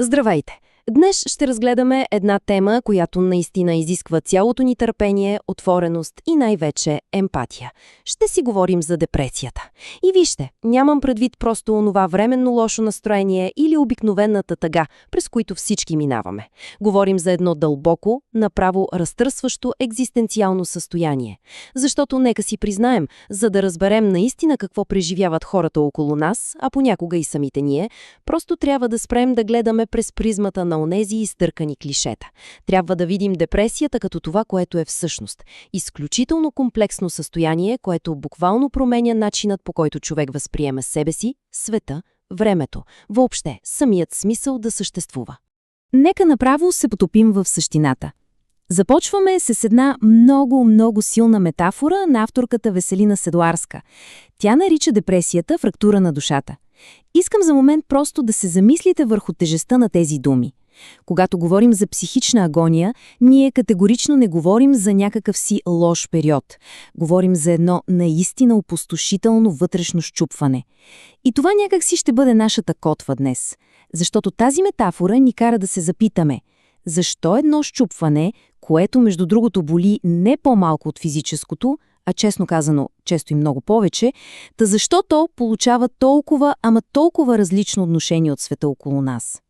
Здравейте! Днес ще разгледаме една тема, която наистина изисква цялото ни търпение, отвореност и най-вече емпатия. Ще си говорим за депресията. И вижте, нямам предвид просто онова временно лошо настроение или обикновената тъга, през които всички минаваме. Говорим за едно дълбоко, направо разтърсващо екзистенциално състояние. Защото нека си признаем, за да разберем наистина какво преживяват хората около нас, а понякога и самите ние, просто трябва да спрем да гледаме през призмата на онези изтъркани клишета. Трябва да видим депресията като това, което е всъщност. Изключително комплексно състояние, което буквално променя начинът, по който човек възприема себе си, света, времето, въобще самият смисъл да съществува. Нека направо се потопим в същината. Започваме с една много силна метафора на авторката Веселина Седларска. Тя нарича депресията фрактура на душата. Искам за момент просто да се замислите върху тежестта на тези думи. Когато говорим за психична агония, ние категорично не говорим за някакъв си лош период. Говорим за едно наистина опустошително вътрешно счупване. И това някак си ще бъде нашата котва днес. Защото тази метафора ни кара да се запитаме – защо едно счупване, което между другото боли не по-малко от физическото, а честно казано, често и много повече, та защо то получава толкова различно отношение от света около нас?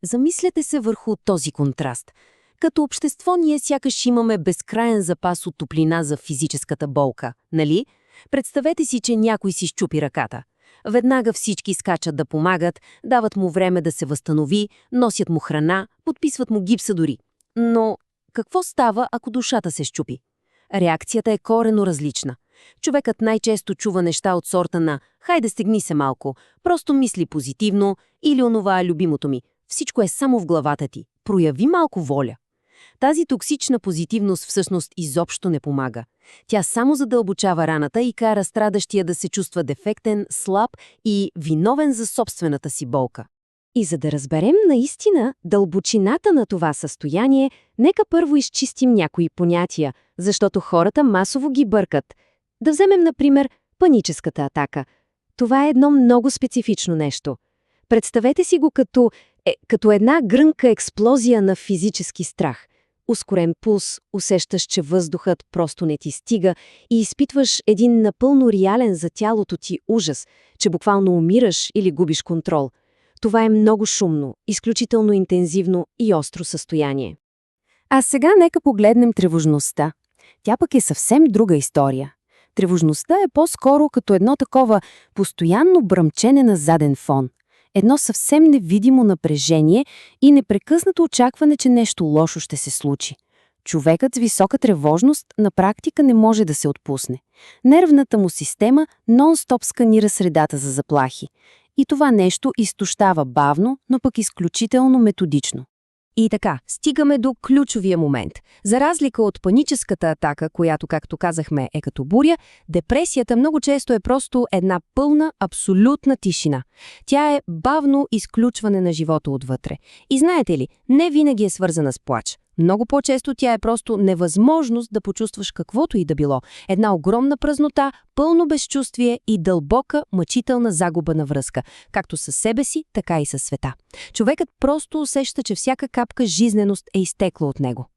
Замислете се върху този контраст. Като общество ние сякаш имаме безкрайен запас от топлина за физическата болка, нали? Представете си, че някой си счупи ръката. Веднага всички скачат да помагат, дават му време да се възстанови, носят му храна, подписват му гипса дори. Но какво става, ако душата се счупи? Реакцията е коренно различна. Човекът най-често чува неща от сорта на «хайде стегни се малко», просто мисли позитивно или онова е любимото ми. Всичко е само в главата ти. Прояви малко воля. Тази токсична позитивност всъщност изобщо не помага. Тя само задълбочава раната и кара страдащия да се чувства дефектен, слаб и виновен за собствената си болка. И за да разберем наистина дълбочината на това състояние, нека първо изчистим някои понятия, защото хората масово ги бъркат. Да вземем, например, паническата атака. Това е едно много специфично нещо. Представете си го като една гръмка експлозия на физически страх. Ускорен пулс, усещаш, че въздухът просто не ти стига и изпитваш един напълно реален за тялото ти ужас, че буквално умираш или губиш контрол. Това е много шумно, изключително интензивно и остро състояние. А сега нека погледнем тревожността. Тя пък е съвсем друга история. Тревожността е по-скоро като едно такова постоянно бръмчене на заден фон. Едно съвсем невидимо напрежение и непрекъснато очакване, че нещо лошо ще се случи. Човекът с висока тревожност на практика не може да се отпусне. Нервната му система нон-стоп сканира средата за заплахи. И това нещо изтощава бавно, но пък изключително методично. И така, стигаме до ключовия момент. За разлика от паническата атака, която, както казахме, е като буря, депресията много често е просто една пълна, абсолютна тишина. Тя е бавно изключване на живота отвътре. И знаете ли, не винаги е свързана с плач. Много по-често тя е просто невъзможност да почувстваш каквото и да било. Една огромна празнота, пълно безчувствие и дълбока, мъчителна загуба на връзка, както със себе си, така и със света. Човекът просто усеща, че всяка капка жизненост е изтекла от него.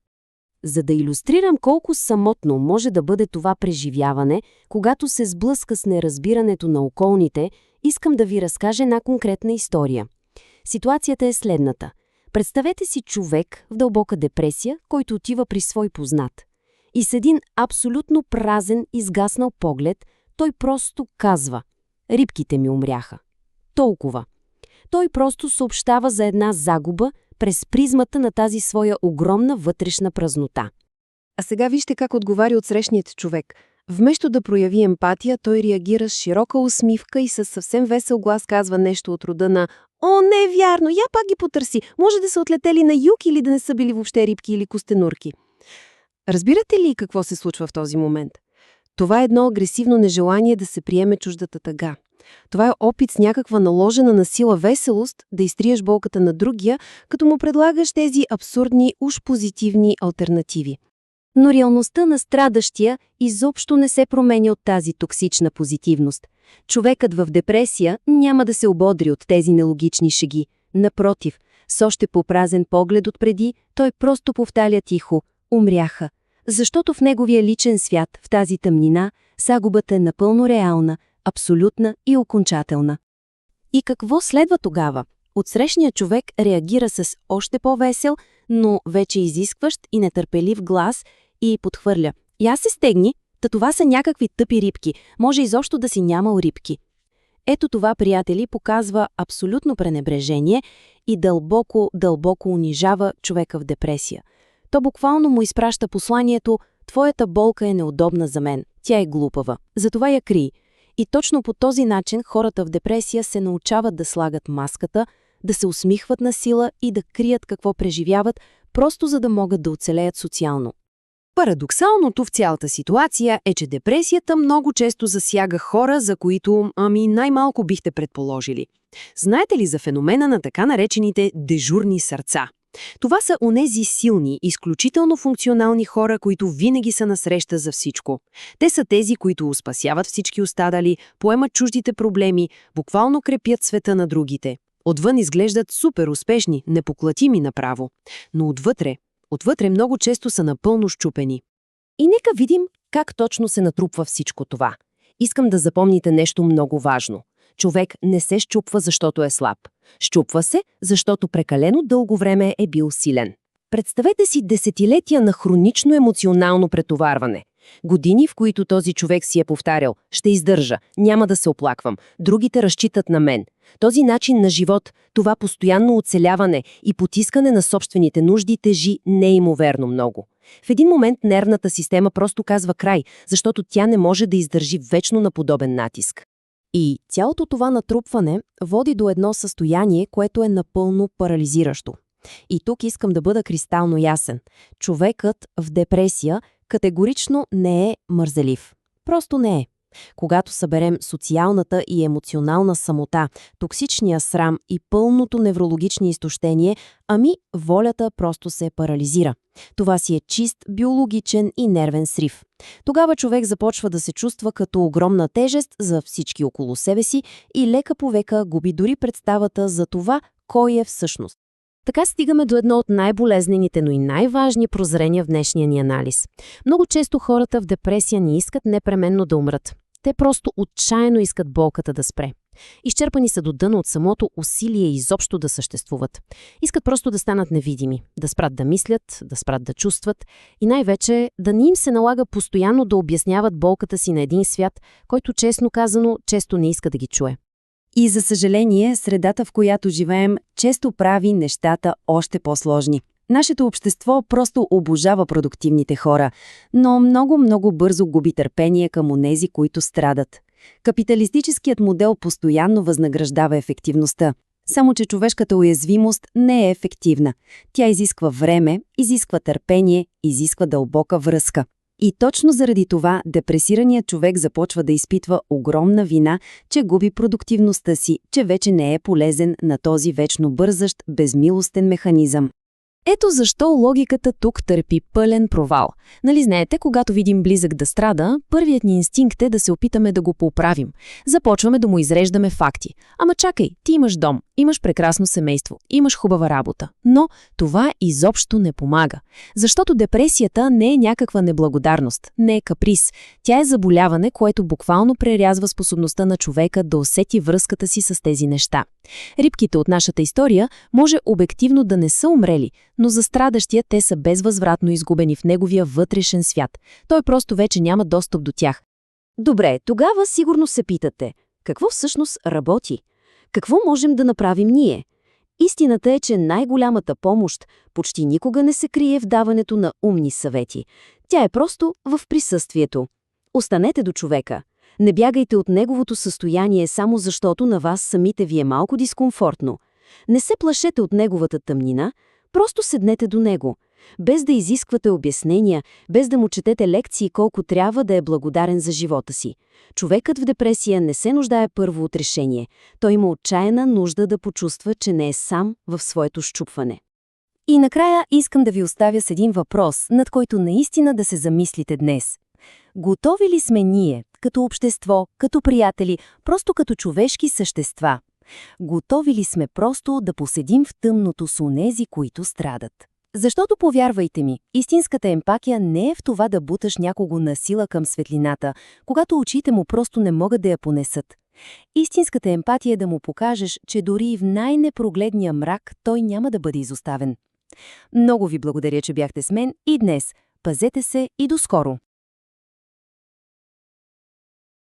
За да илюстрирам колко самотно може да бъде това преживяване, когато се сблъска с неразбирането на околните, искам да ви разкажа една конкретна история. Ситуацията е следната. Представете си човек в дълбока депресия, който отива при свой познат. И с един абсолютно празен, изгаснал поглед, той просто казва: «Рибките ми умряха». Толкова. Той просто съобщава за една загуба през призмата на тази своя огромна вътрешна празнота. А сега вижте как отговаря отсрещният човек. Вместо да прояви емпатия, той реагира с широка усмивка и със съвсем весел глас казва нещо от рода на «О, не е вярно, я пак ги потърси. Може да са отлетели на юг или да не са били въобще рибки или костенурки». Разбирате ли какво се случва в този момент? Това е едно агресивно нежелание да се приеме чуждата тъга. Това е опит с някаква наложена на сила веселост да изтриеш болката на другия, като му предлагаш тези абсурдни, уж позитивни алтернативи. Но реалността на страдащия изобщо не се променя от тази токсична позитивност. Човекът в депресия няма да се ободри от тези нелогични шеги. Напротив, С още по-празен поглед отпреди, той просто повтаря тихо: умряха. Защото в неговия личен свят, в тази тъмнина, загубата е напълно реална, абсолютна и окончателна. И какво следва тогава? Отсрещният човек реагира с още по-весел, но вече изискващ и нетърпелив глас и подхвърля: я се стегни, та това са някакви тъпи рибки, може изобщо да си нямал рибки. Ето това, приятели, показва абсолютно пренебрежение и дълбоко, дълбоко унижава човека в депресия. То буквално му изпраща посланието: твоята болка е неудобна за мен, тя е глупава, затова я крий. И точно по този начин хората в депресия се научават да слагат маската, да се усмихват на сила и да крият какво преживяват, просто за да могат да оцелеят социално. Парадоксалното в цялата ситуация е, че депресията много често засяга хора, за които, най-малко бихте предположили. Знаете ли за феномена на така наречените дежурни сърца? Това са онези силни, изключително функционални хора, които винаги са насреща за всичко. Те са тези, които спасяват всички останали, поемат чуждите проблеми, буквално крепят света на другите. Отвън изглеждат супер успешни, непоклатими направо. Но отвътре много често са напълно счупени. И нека видим как точно се натрупва всичко това. Искам да запомните нещо много важно. Човек не се счупва, защото е слаб. Счупва се, защото прекалено дълго време е бил силен. Представете си десетилетия на хронично емоционално претоварване. Години, в които този човек си е повтарял: ще издържа, няма да се оплаквам, другите разчитат на мен. Този начин на живот, това постоянно оцеляване и потискане на собствените нужди тежи неимоверно много. В един момент нервната система просто казва край, защото тя не може да издържи вечно на подобен натиск. И цялото това натрупване води до едно състояние, което е напълно парализиращо. И тук искам да бъда кристално ясен. Човекът в депресия категорично не е мързелив. Просто не е. Когато съберем социалната и емоционална самота, токсичния срам и пълното неврологично изтощение, волята просто се парализира. Това си е чист биологичен и нервен срив. Тогава човек започва да се чувства като огромна тежест за всички около себе си и лека по века губи дори представата за това, кой е всъщност. Така стигаме до едно от най-болезнените, но и най-важни прозрения в днешния ни анализ. Много често хората в депресия не искат непременно да умрат. Те просто отчаяно искат болката да спре. Изчерпани са до дъно от самото усилие изобщо да съществуват. Искат просто да станат невидими, да спрат да мислят, да спрат да чувстват и най-вече да не им се налага постоянно да обясняват болката си на един свят, който честно казано често не иска да ги чуе. И за съжаление, средата, в която живеем, често прави нещата още по-сложни. Нашето общество просто обожава продуктивните хора, но много бързо губи търпение към онези, които страдат. Капиталистическият модел постоянно възнаграждава ефективността. Само че човешката уязвимост не е ефективна. Тя изисква време, изисква търпение, изисква дълбока връзка. И точно заради това депресираният човек започва да изпитва огромна вина, че губи продуктивността си, че вече не е полезен на този вечно бързащ, безмилостен механизъм. Ето защо логиката тук търпи пълен провал. Нали знаете, когато видим близък да страда, първият ни инстинкт е да се опитаме да го поправим. Започваме да му изреждаме факти. Ама чакай, ти имаш дом, имаш прекрасно семейство, имаш хубава работа. Но това изобщо не помага. Защото депресията не е някаква неблагодарност, не е каприз. Тя е заболяване, което буквално прерязва способността на човека да усети връзката си с тези неща. Рибките от нашата история може обективно да не са умрели, но за страдащия те са безвъзвратно изгубени в неговия вътрешен свят. Той просто вече няма достъп до тях. Добре, тогава сигурно се питате, какво всъщност работи? Какво можем да направим ние? Истината е, че най-голямата помощ почти никога не се крие в даването на умни съвети. Тя е просто в присъствието. Останете до човека. Не бягайте от неговото състояние само защото на вас самите ви е малко дискомфортно. Не се плашете от неговата тъмнина, просто седнете до него. Без да изисквате обяснения, без да му четете лекции колко трябва да е благодарен за живота си. Човекът в депресия не се нуждае първо от решение. Той има отчаяна нужда да почувства, че не е сам в своето счупване. И накрая искам да ви оставя с един въпрос, над който наистина да се замислите днес. Готови ли сме ние, като общество, като приятели, просто като човешки същества, Готови ли сме просто да поседим в тъмното с онези, които страдат? Защото, повярвайте ми, истинската емпатия не е в това да буташ някого насила към светлината, когато очите му просто не могат да я понесат. Истинската емпатия е да му покажеш, че дори и в най-непрогледния мрак той няма да бъде изоставен. Много ви благодаря, че бяхте с мен и днес. Пазете се и до скоро!